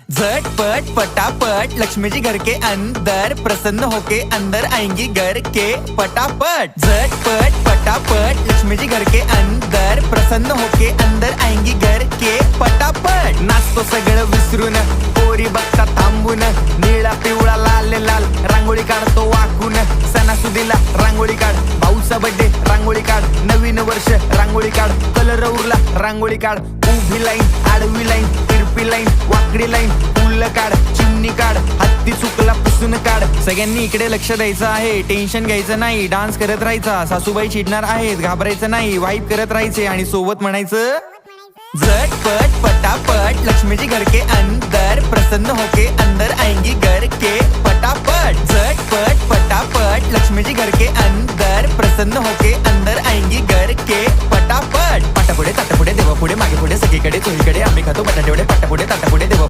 झटपट पटापट लक्ष्मी जी घर के अंदर प्रसन्न होके अंदर आएंगी घर के पटापट। झटपट पटापट लक्ष्मी जी घर के अंदर प्रसन्न होके अंदर आएंगी घर के पटापट। नाचतो सगळं विसरून पोरी बघता थांबून निळा पिवळा लाल लाल रांगोळी काढतो वाकून। सणासुदीला रांगोळी काढ, भाऊचा बर्थडे रांगोळी काढ, नवीन वर्ष रांगोळी काढ, कलर उरला रांगोळी काढ, उभी लाईन आडवी लाईन तिरपी लाईन वाकडी लाईन फुल काढ, चिमणी काढ, हत्ती चुकला पुसून काढ। सगळ्यांनी इकडे लक्ष द्यायचं आहे, टेन्शन घ्यायचं नाही, डान्स करत राहायचा। सासूबाई चिडणार आहेत, घाबरायचं नाही, वाईप करत राहायचे आणि सोबत म्हणायचं झटपट पटापट लक्ष्मी जी घर के अंदर प्रसन्न होके अंदर आएंगी घर के पटापट। झटपट पटापट लक्ष्मी जी घर के अंदर प्रसन्न होके अंदर आएंगी घर के पटापट। पाटापुढे ताटापुढे देवापुढे मागे पुढे सगळीकडे चोहीकडे आम्ही खातो बटाटेवडे पाटापुढे ताटापुढे देवा